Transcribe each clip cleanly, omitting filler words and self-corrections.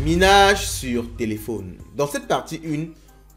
Minage sur téléphone. Dans cette partie 1,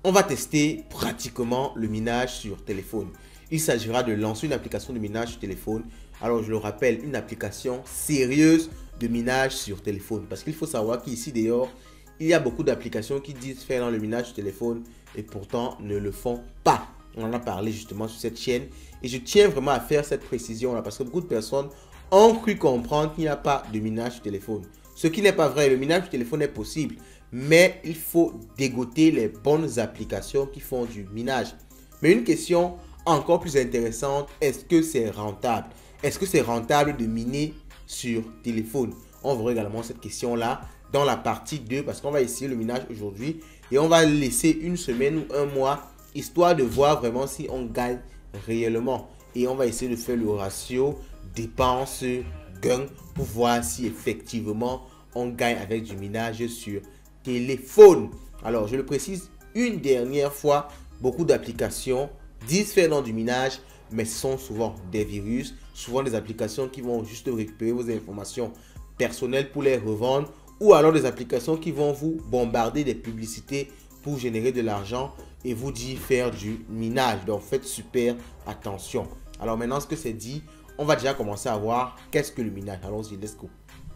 on va tester pratiquement le minage sur téléphone. Il s'agira de lancer une application de minage sur téléphone. Alors je le rappelle, une application sérieuse de minage sur téléphone. Parce qu'il faut savoir qu'ici dehors, il y a beaucoup d'applications qui disent faire dans le minage sur téléphone et pourtant ne le font pas. On en a parlé justement sur cette chaîne et je tiens vraiment à faire cette précision là parce que beaucoup de personnes ont cru comprendre qu'il n'y a pas de minage sur téléphone. Ce qui n'est pas vrai, le minage sur téléphone est possible, mais il faut dégoter les bonnes applications qui font du minage. Mais une question encore plus intéressante, est-ce que c'est rentable? Est-ce que c'est rentable de miner sur téléphone? On verra également cette question-là dans la partie 2 parce qu'on va essayer le minage aujourd'hui et on va laisser une semaine ou un mois histoire de voir vraiment si on gagne réellement. Et on va essayer de faire le ratio dépenses-gain pour voir si effectivement on gagne avec du minage sur téléphone. Alors, je le précise une dernière fois, beaucoup d'applications disent faire dans du minage, mais ce sont souvent des virus, souvent des applications qui vont juste récupérer vos informations personnelles pour les revendre ou alors des applications qui vont vous bombarder des publicités pour générer de l'argent et vous dire faire du minage. Donc, faites super attention. Alors maintenant, ce que c'est dit, on va déjà commencer à voir qu'est-ce que le minage. Allons-y, let's go.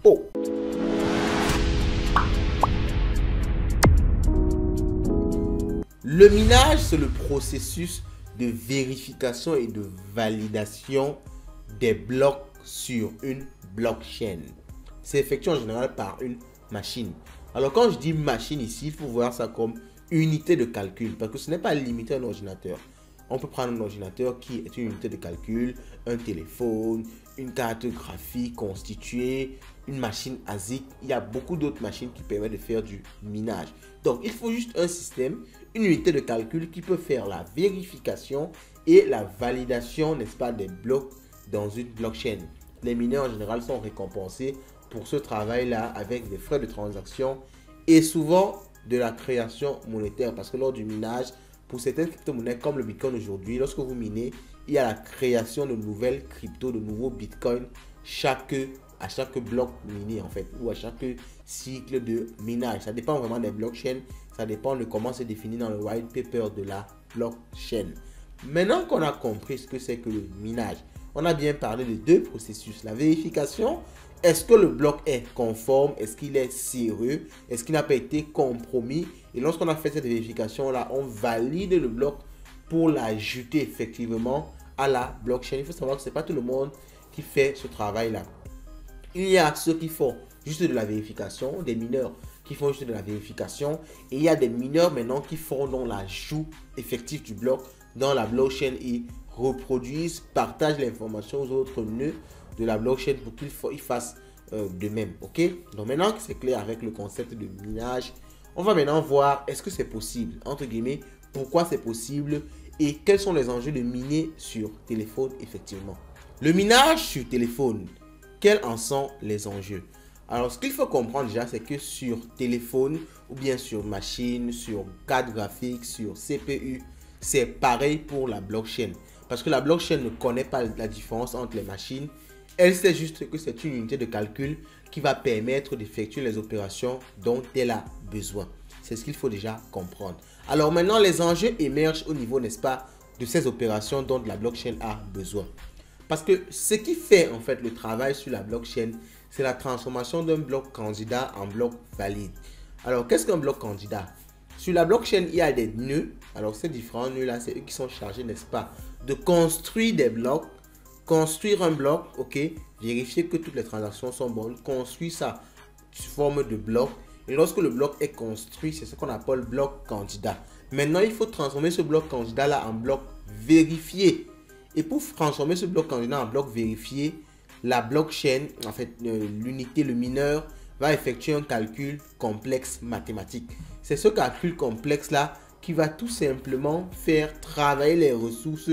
Oh! Le minage, c'est le processus de vérification et de validation des blocs sur une blockchain. C'est effectué en général par une machine. Alors quand je dis machine ici, il faut voir ça comme unité de calcul parce que ce n'est pas limité à un ordinateur. On peut prendre un ordinateur qui est une unité de calcul, un téléphone, une carte graphique constituée, une machine ASIC. Il y a beaucoup d'autres machines qui permettent de faire du minage. Donc, il faut juste un système, une unité de calcul qui peut faire la vérification et la validation, n'est-ce pas, des blocs dans une blockchain. Les mineurs en général sont récompensés pour ce travail-là avec des frais de transaction et souvent de la création monétaire parce que lors du minage, pour certaines crypto-monnaies comme le Bitcoin aujourd'hui, lorsque vous minez, il y a la création de nouvelles cryptos, de nouveaux Bitcoins à chaque bloc miné en fait, ou à chaque cycle de minage. Ça dépend vraiment des blockchains, ça dépend de comment c'est défini dans le white paper de la blockchain. Maintenant qu'on a compris ce que c'est que le minage, on a bien parlé de deux processus. La vérification, est-ce que le bloc est conforme? Est-ce qu'il est sérieux? Est-ce qu'il n'a pas été compromis? Et lorsqu'on a fait cette vérification-là, on valide le bloc pour l'ajouter effectivement à la blockchain. Il faut savoir que ce n'est pas tout le monde qui fait ce travail-là. Il y a ceux qui font juste de la vérification, des mineurs qui font juste de la vérification. Et il y a des mineurs maintenant qui font donc l'ajout effectif du bloc dans la blockchain et reproduisent, partagent l'information aux autres nœuds de la blockchain pour qu'ils fassent de même. Ok, donc maintenant que c'est clair avec le concept de minage, on va maintenant voir est-ce que c'est possible, entre guillemets, pourquoi c'est possible et quels sont les enjeux de miner sur téléphone effectivement. Le minage sur téléphone, quels en sont les enjeux? Alors ce qu'il faut comprendre déjà, c'est que sur téléphone ou bien sur machine, sur carte graphique, sur CPU, c'est pareil pour la blockchain. Parce que la blockchain ne connaît pas la différence entre les machines. Elle sait juste que c'est une unité de calcul qui va permettre d'effectuer les opérations dont elle a besoin. C'est ce qu'il faut déjà comprendre. Alors maintenant, les enjeux émergent au niveau, n'est-ce pas, de ces opérations dont la blockchain a besoin. Parce que ce qui fait en fait le travail sur la blockchain, c'est la transformation d'un bloc candidat en bloc valide. Alors, qu'est-ce qu'un bloc candidat? Sur la blockchain, il y a des nœuds. Alors, ces différents nœuds-là, c'est eux qui sont chargés, n'est-ce pas, de construire des blocs. Construire un bloc, ok, vérifier que toutes les transactions sont bonnes, construire ça sous forme de bloc. Et lorsque le bloc est construit, c'est ce qu'on appelle bloc candidat. Maintenant, il faut transformer ce bloc candidat-là en bloc vérifié. Et pour transformer ce bloc candidat en bloc vérifié, la blockchain, en fait, l'unité, le mineur, va effectuer un calcul complexe mathématique. C'est ce calcul complexe-là qui va tout simplement faire travailler les ressources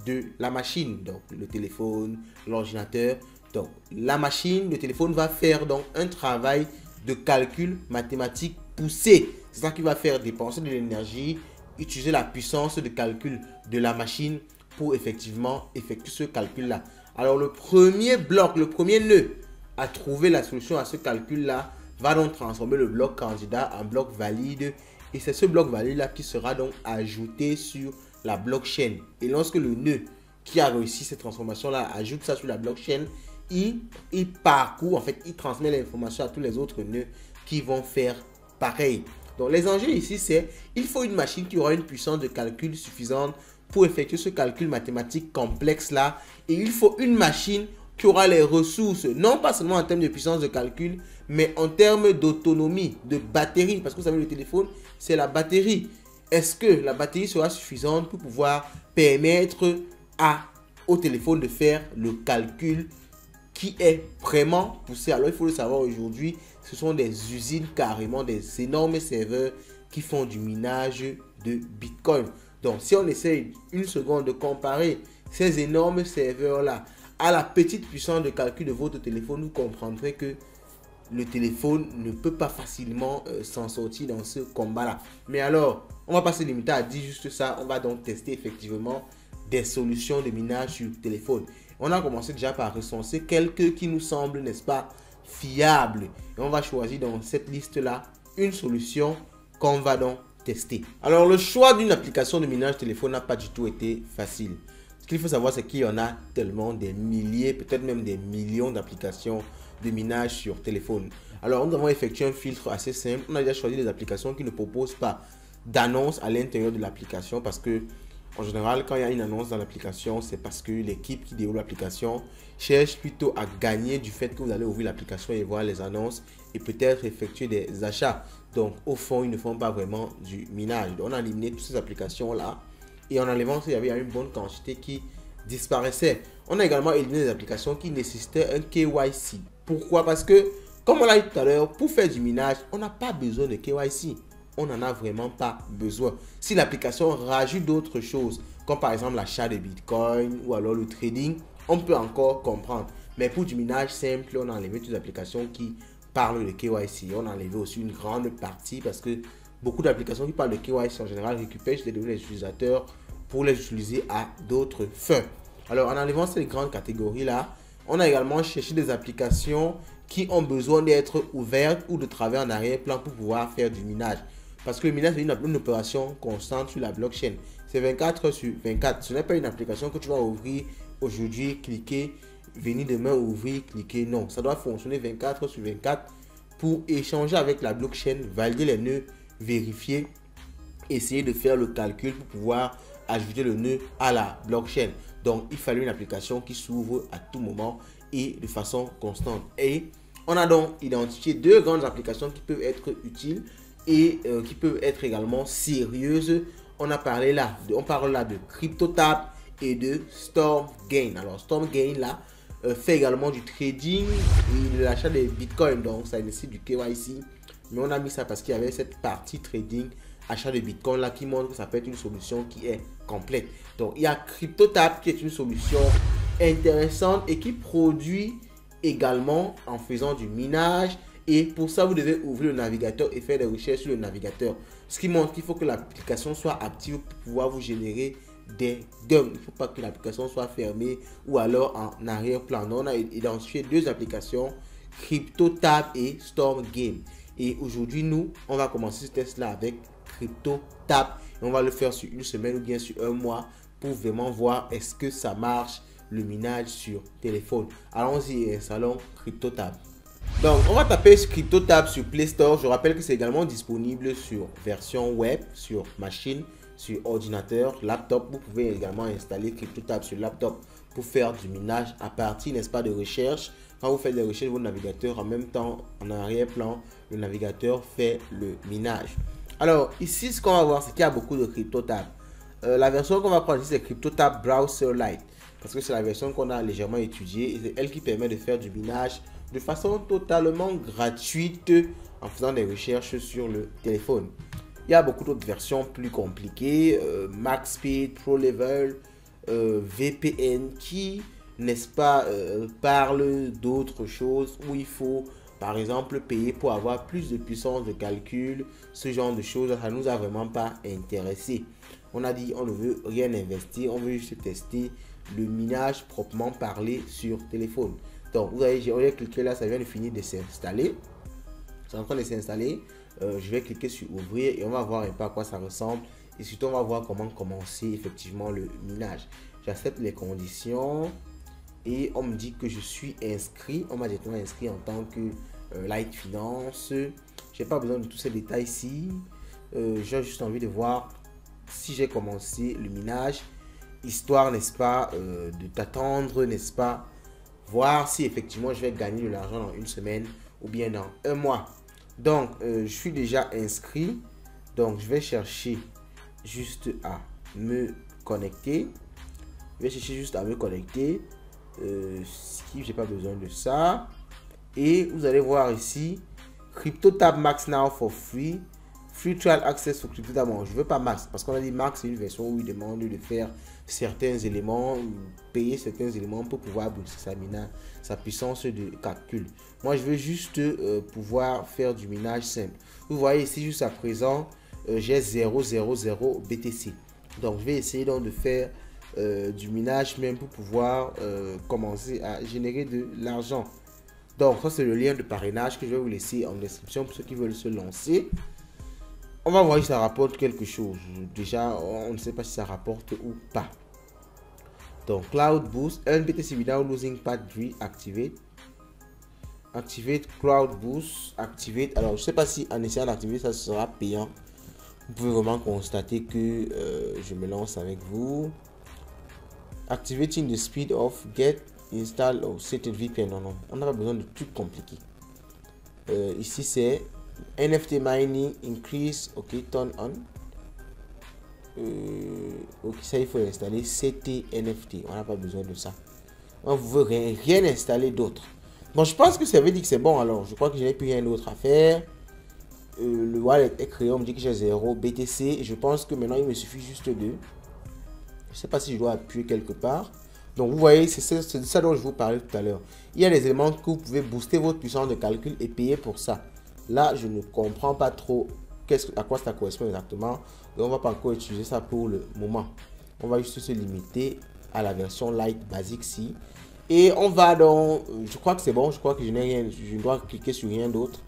de la machine, donc le téléphone, l'ordinateur. Donc la machine, le téléphone va faire donc un travail de calcul mathématique poussé. C'est ça qui va faire dépenser de l'énergie, utiliser la puissance de calcul de la machine pour effectivement effectuer ce calcul-là. Alors le premier bloc, le premier nœud à trouver la solution à ce calcul-là va donc transformer le bloc candidat en bloc valide. Et c'est ce bloc valide là qui sera donc ajouté sur la blockchain. Et lorsque le nœud qui a réussi cette transformation là ajoute ça sur la blockchain, il parcourt, en fait, il transmet l'information à tous les autres nœuds qui vont faire pareil. Donc les enjeux ici, c'est il faut une machine qui aura une puissance de calcul suffisante pour effectuer ce calcul mathématique complexe là. Et il faut une machine qui aura les ressources, non pas seulement en termes de puissance de calcul, mais en termes d'autonomie, de batterie. Parce que vous savez, le téléphone, c'est la batterie. Est-ce que la batterie sera suffisante pour pouvoir permettre au téléphone de faire le calcul qui est vraiment poussé? Alors, il faut le savoir aujourd'hui, ce sont des usines carrément, des énormes serveurs qui font du minage de Bitcoin. Donc, si on essaye une seconde de comparer ces énormes serveurs-là à la petite puissance de calcul de votre téléphone, vous comprendrez que le téléphone ne peut pas facilement s'en sortir dans ce combat-là. Mais alors, on va pas se limiter à dire juste ça. On va donc tester effectivement des solutions de minage sur le téléphone. On a commencé déjà par recenser quelques qui nous semblent, n'est-ce pas, fiables. Et on va choisir dans cette liste-là une solution qu'on va donc tester. Alors, le choix d'une application de minage téléphone n'a pas du tout été facile. Ce qu'il faut savoir, c'est qu'il y en a tellement des milliers, peut-être même des millions d'applications de minage sur téléphone. Alors, nous avons effectué un filtre assez simple. On a déjà choisi des applications qui ne proposent pas d'annonce à l'intérieur de l'application parce que, en général, quand il y a une annonce dans l'application, c'est parce que l'équipe qui déroule l'application cherche plutôt à gagner du fait que vous allez ouvrir l'application et voir les annonces et peut-être effectuer des achats. Donc, au fond, ils ne font pas vraiment du minage. Donc, on a éliminé toutes ces applications-là et en enlevant, il y avait une bonne quantité qui disparaissait. On a également éliminé des applications qui nécessitaient un KYC. Pourquoi? Parce que, comme on l'a dit tout à l'heure, pour faire du minage, on n'a pas besoin de KYC. On n'en a vraiment pas besoin. Si l'application rajoute d'autres choses, comme par exemple l'achat de Bitcoin ou alors le trading, on peut encore comprendre. Mais pour du minage simple, on a enlevé toutes les applications qui parlent de KYC. On a enlevé aussi une grande partie parce que beaucoup d'applications qui parlent de KYC en général récupèrent les données des utilisateurs pour les utiliser à d'autres fins. Alors, en enlevant ces grandes catégories-là, on a également cherché des applications qui ont besoin d'être ouvertes ou de travailler en arrière-plan pour pouvoir faire du minage. Parce que le minage, c'est une opération constante sur la blockchain. C'est 24 heures sur 24. Ce n'est pas une application que tu vas ouvrir aujourd'hui, cliquer, venir demain ouvrir, cliquer. Non, ça doit fonctionner 24 heures sur 24 pour échanger avec la blockchain, valider les nœuds, vérifier, essayer de faire le calcul pour pouvoir ajouter le nœud à la blockchain. Donc, il fallait une application qui s'ouvre à tout moment et de façon constante. Et on a donc identifié deux grandes applications qui peuvent être utiles et qui peuvent être également sérieuses. On parle là de CryptoTab et de StormGain. Alors, StormGain là fait également du trading et de l'achat des bitcoins. Donc, ça nécessite du KYC. Mais on a mis ça parce qu'il y avait cette partie trading, achat de Bitcoin là qui montre que ça peut être une solution qui est complète. Donc, il y a CryptoTab qui est une solution intéressante et qui produit également en faisant du minage. Et pour ça, vous devez ouvrir le navigateur et faire des recherches sur le navigateur. Ce qui montre qu'il faut que l'application soit active pour pouvoir vous générer des gains. Il ne faut pas que l'application soit fermée ou alors en arrière-plan. On a identifié deux applications, CryptoTab et StormGain. Et aujourd'hui, nous, on va commencer ce test-là avec CryptoTab. Et on va le faire sur une semaine ou bien sur un mois pour vraiment voir est-ce que ça marche le minage sur téléphone. Allons-y et installons CryptoTab. Donc, on va taper CryptoTab sur Play Store. Je rappelle que c'est également disponible sur version web, sur machine, sur ordinateur, laptop. Vous pouvez également installer CryptoTab sur laptop pour faire du minage à partir, n'est-ce pas, de recherche. Quand vous faites des recherches de votre navigateur, en même temps, en arrière-plan, le navigateur fait le minage. Alors, ici, ce qu'on va voir, c'est qu'il y a beaucoup de CryptoTab. La version qu'on va prendre ici, c'est CryptoTab Browser Lite. Parce que c'est la version qu'on a légèrement étudiée. Et c'est elle qui permet de faire du minage de façon totalement gratuite en faisant des recherches sur le téléphone. Il y a beaucoup d'autres versions plus compliquées. Max Speed, Pro Level, VPN qui, n'est-ce pas, parle d'autres choses où il faut par exemple payer pour avoir plus de puissance de calcul. Ce genre de choses, ça ne nous a vraiment pas intéressé. On a dit on ne veut rien investir, on veut juste tester le minage proprement parlé sur téléphone. Donc vous voyez, j'ai cliqué là, ça vient de finir de s'installer. C'est en train de s'installer. Je vais cliquer sur ouvrir et on va voir un peu à quoi ça ressemble. Et surtout, on va voir comment commencer effectivement le minage. J'accepte les conditions et on me dit que je suis inscrit. On m'a directement inscrit en tant que Light Finance. Je n'ai pas besoin de tous ces détails ici. J'ai juste envie de voir si j'ai commencé le minage. Histoire, n'est-ce pas, de t'attendre, n'est-ce pas, voir si effectivement je vais gagner de l'argent dans une semaine ou bien dans un mois. Donc, je suis déjà inscrit. Donc, je vais chercher juste à me connecter. Je vais chercher juste à me connecter. Skip, j'ai pas besoin de ça. Et vous allez voir ici, CryptoTab Max now for free. Free trial access for CryptoTab. Bon, je veux pas Max parce qu'on a dit Max, c'est une version où il demande de faire certains éléments, payer certains éléments pour pouvoir booster sa puissance de calcul. Moi, je veux juste pouvoir faire du minage simple. Vous voyez ici, juste à présent, j'ai 000 BTC. Donc, je vais essayer donc de faire du minage même pour pouvoir commencer à générer de l'argent. Donc, ça, c'est le lien de parrainage que je vais vous laisser en description pour ceux qui veulent se lancer. On va voir si ça rapporte quelque chose. Déjà, on ne sait pas si ça rapporte ou pas. Donc, Cloud Boost, earn BTC without losing Part 3, activate. Activate Cloud Boost, activate. Alors, je ne sais pas si en essayant d'activer, ça sera payant. Vous pouvez vraiment constater que je me lance avec vous. Activating the speed of get, install or set a VPN. Non, non, on n'a pas besoin de trucs compliqués. Ici, c'est NFT mining increase, ok, turn on. Ok, ça il faut installer CT NFT. On n'a pas besoin de ça. On ne veut rien installer d'autre. Bon, je pense que ça veut dire que c'est bon. Alors, je crois que je n'ai plus rien d'autre à faire. Le wallet est créé. On me dit que j'ai 0 BTC. Je pense que maintenant il me suffit juste de. Je ne sais pas si je dois appuyer quelque part. Donc, vous voyez, c'est ça dont je vous parlais tout à l'heure. Il y a des éléments que vous pouvez booster votre puissance de calcul et payer pour ça. Là, je ne comprends pas trop à quoi ça correspond exactement. Donc, on ne va pas encore utiliser ça pour le moment. On va juste se limiter à la version light basique ici. Et on va donc, je crois que c'est bon. Je crois que je n'ai rien, je dois cliquer sur rien d'autre.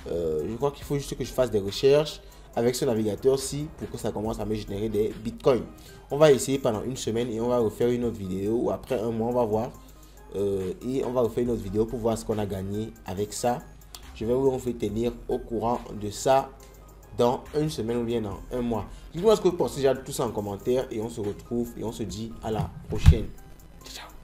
Je crois qu'il faut juste que je fasse des recherches avec ce navigateur-ci pour que ça commence à me générer des bitcoins. On va essayer pendant une semaine et on va refaire une autre vidéo. Ou après un mois, on va voir. Et on va refaire une autre vidéo pour voir ce qu'on a gagné avec ça. Je vais vous tenir au courant de ça dans une semaine ou bien dans un mois. Dites-moi ce que vous pensez déjà de tout ça en commentaire et on se retrouve et on se dit à la prochaine. Ciao.